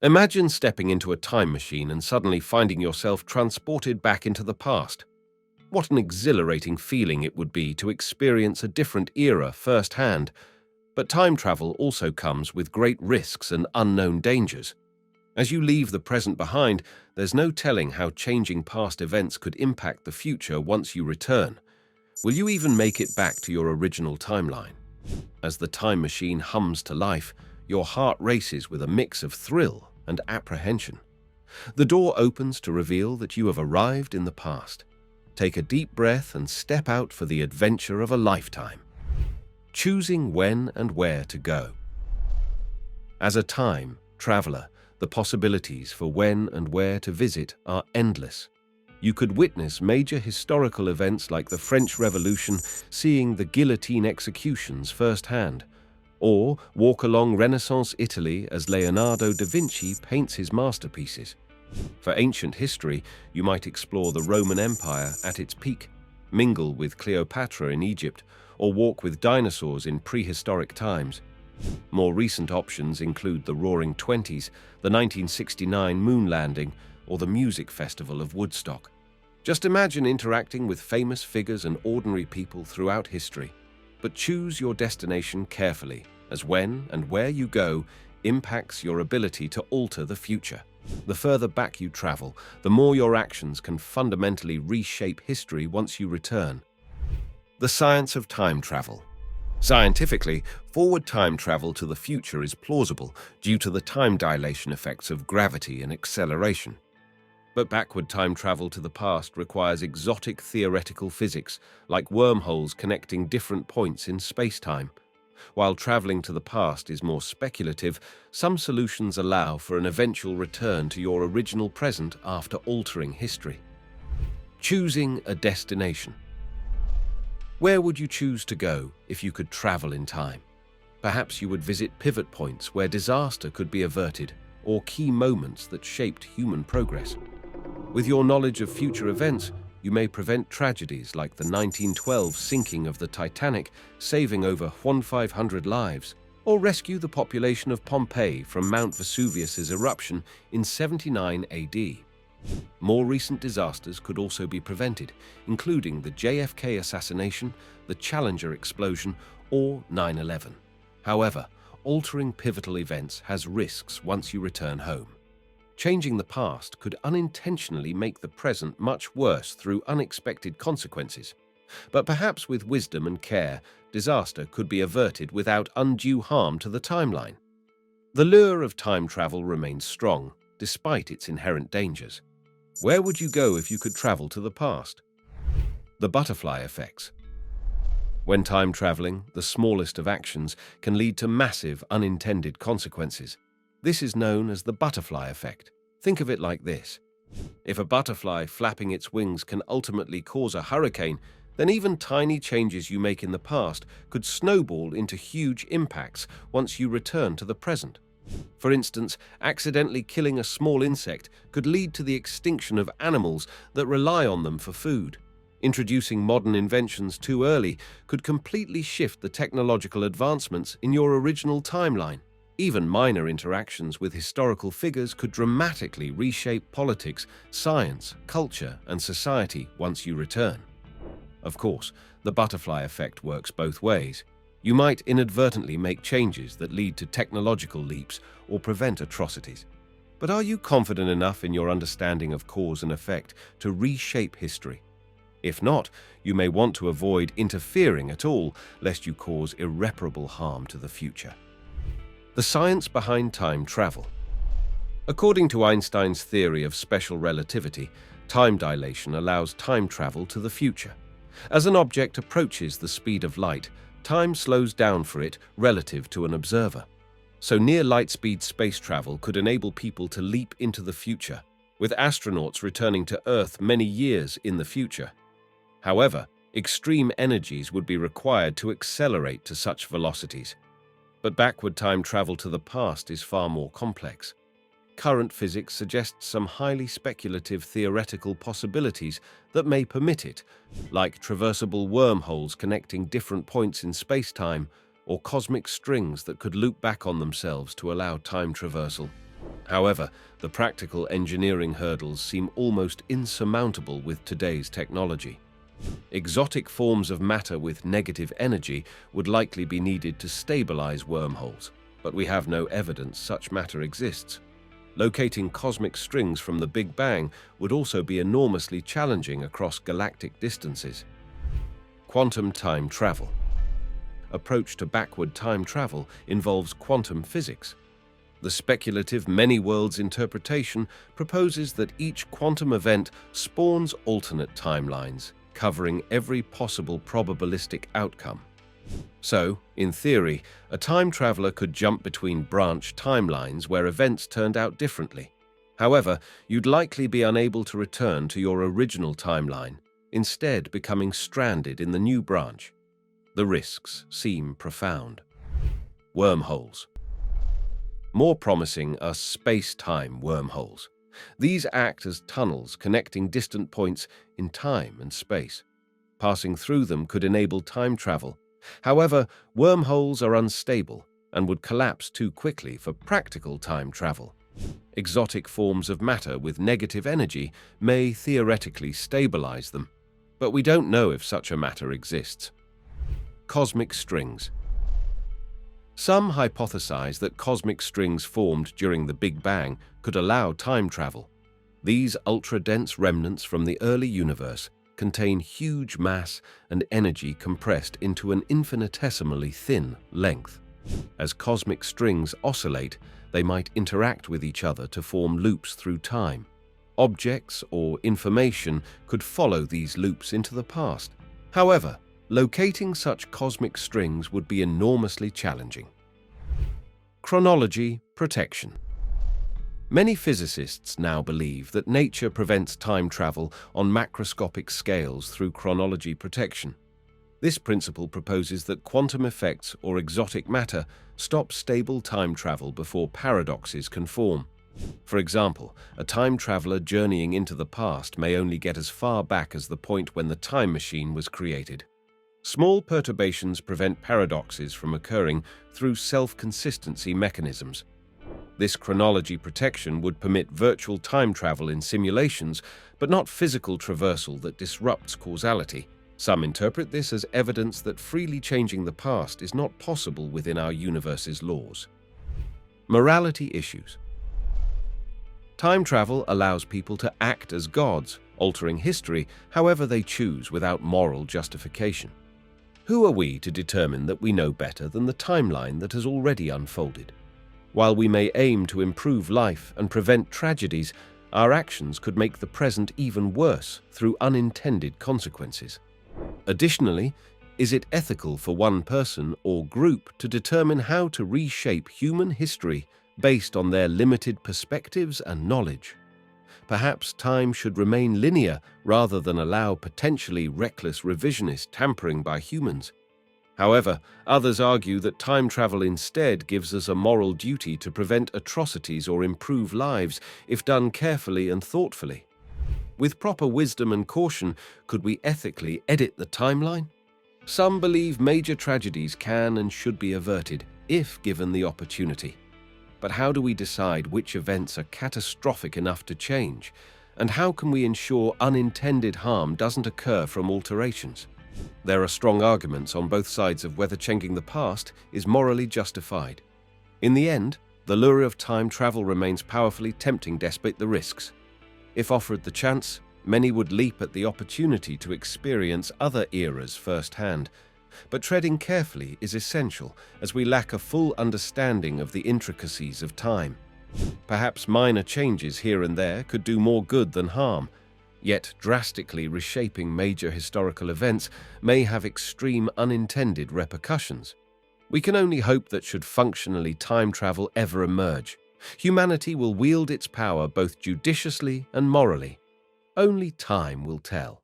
Imagine stepping into a time machine and suddenly finding yourself transported back into the past. What an exhilarating feeling it would be to experience a different era firsthand. But time travel also comes with great risks and unknown dangers. As you leave the present behind, there's no telling how changing past events could impact the future once you return. Will you even make it back to your original timeline? As the time machine hums to life, your heart races with a mix of thrill and apprehension. The door opens to reveal that you have arrived in the past. Take a deep breath and step out for the adventure of a lifetime. Choosing when and where to go. As a time traveler, the possibilities for when and where to visit are endless. You could witness major historical events like the French Revolution, seeing the guillotine executions firsthand, or walk along Renaissance Italy as Leonardo da Vinci paints his masterpieces. For ancient history, you might explore the Roman Empire at its peak, mingle with Cleopatra in Egypt, or walk with dinosaurs in prehistoric times. More recent options include the Roaring Twenties, the 1969 moon landing, or the music festival of Woodstock. Just imagine interacting with famous figures and ordinary people throughout history. But choose your destination carefully, as when and where you go impacts your ability to alter the future. The further back you travel, the more your actions can fundamentally reshape history once you return. The science of time travel. Scientifically, forward time travel to the future is plausible due to the time dilation effects of gravity and acceleration. But backward time travel to the past requires exotic theoretical physics, like wormholes connecting different points in space-time. While traveling to the past is more speculative, some solutions allow for an eventual return to your original present after altering history. Choosing a destination. Where would you choose to go if you could travel in time? Perhaps you would visit pivot points where disaster could be averted, or key moments that shaped human progress. With your knowledge of future events, you may prevent tragedies like the 1912 sinking of the Titanic, saving over 1,500 lives, or rescue the population of Pompeii from Mount Vesuvius's eruption in 79 AD. More recent disasters could also be prevented, including the JFK assassination, the Challenger explosion, or 9/11. However, altering pivotal events has risks once you return home. Changing the past could unintentionally make the present much worse through unexpected consequences. But perhaps with wisdom and care, disaster could be averted without undue harm to the timeline. The lure of time travel remains strong, despite its inherent dangers. Where would you go if you could travel to the past? The butterfly effects. When time traveling, the smallest of actions can lead to massive unintended consequences. This is known as the butterfly effect. Think of it like this. If a butterfly flapping its wings can ultimately cause a hurricane, then even tiny changes you make in the past could snowball into huge impacts once you return to the present. For instance, accidentally killing a small insect could lead to the extinction of animals that rely on them for food. Introducing modern inventions too early could completely shift the technological advancements in your original timeline. Even minor interactions with historical figures could dramatically reshape politics, science, culture, and society once you return. Of course, the butterfly effect works both ways. You might inadvertently make changes that lead to technological leaps or prevent atrocities. But are you confident enough in your understanding of cause and effect to reshape history? If not, you may want to avoid interfering at all, lest you cause irreparable harm to the future. The science behind time travel. According to Einstein's theory of special relativity, time dilation allows time travel to the future. As an object approaches the speed of light, time slows down for it relative to an observer. So near light-speed space travel could enable people to leap into the future, with astronauts returning to Earth many years in the future. However, extreme energies would be required to accelerate to such velocities. But backward time travel to the past is far more complex. Current physics suggests some highly speculative theoretical possibilities that may permit it, like traversable wormholes connecting different points in space-time, or cosmic strings that could loop back on themselves to allow time traversal. However, the practical engineering hurdles seem almost insurmountable with today's technology. Exotic forms of matter with negative energy would likely be needed to stabilize wormholes, but we have no evidence such matter exists. Locating cosmic strings from the Big Bang would also be enormously challenging across galactic distances. Quantum time travel. Approach to backward time travel involves quantum physics. The speculative many-worlds interpretation proposes that each quantum event spawns alternate timelines, covering every possible probabilistic outcome. So, in theory, a time traveler could jump between branch timelines where events turned out differently. However, you'd likely be unable to return to your original timeline, instead becoming stranded in the new branch. The risks seem profound. Wormholes. More promising are space-time wormholes. These act as tunnels connecting distant points in time and space. Passing through them could enable time travel. However, wormholes are unstable and would collapse too quickly for practical time travel. Exotic forms of matter with negative energy may theoretically stabilize them, but we don't know if such a matter exists. Cosmic strings. Some hypothesize that cosmic strings formed during the Big Bang could allow time travel. These ultra-dense remnants from the early universe contain huge mass and energy compressed into an infinitesimally thin length. As cosmic strings oscillate, they might interact with each other to form loops through time. Objects or information could follow these loops into the past. However, locating such cosmic strings would be enormously challenging. Chronology protection. Many physicists now believe that nature prevents time travel on macroscopic scales through chronology protection. This principle proposes that quantum effects or exotic matter stop stable time travel before paradoxes can form. For example, a time traveler journeying into the past may only get as far back as the point when the time machine was created. Small perturbations prevent paradoxes from occurring through self-consistency mechanisms. This chronology protection would permit virtual time travel in simulations, but not physical traversal that disrupts causality. Some interpret this as evidence that freely changing the past is not possible within our universe's laws. Morality issues. Time travel allows people to act as gods, altering history however they choose without moral justification. Who are we to determine that we know better than the timeline that has already unfolded? While we may aim to improve life and prevent tragedies, our actions could make the present even worse through unintended consequences. Additionally, is it ethical for one person or group to determine how to reshape human history based on their limited perspectives and knowledge? Perhaps time should remain linear rather than allow potentially reckless revisionist tampering by humans. However, others argue that time travel instead gives us a moral duty to prevent atrocities or improve lives if done carefully and thoughtfully. With proper wisdom and caution, could we ethically edit the timeline? Some believe major tragedies can and should be averted if given the opportunity. But how do we decide which events are catastrophic enough to change? And how can we ensure unintended harm doesn't occur from alterations? There are strong arguments on both sides of whether changing the past is morally justified. In the end, the lure of time travel remains powerfully tempting despite the risks. If offered the chance, many would leap at the opportunity to experience other eras firsthand. But treading carefully is essential as we lack a full understanding of the intricacies of time. Perhaps minor changes here and there could do more good than harm, yet drastically reshaping major historical events may have extreme unintended repercussions. We can only hope that should functionally time travel ever emerge, humanity will wield its power both judiciously and morally. Only time will tell.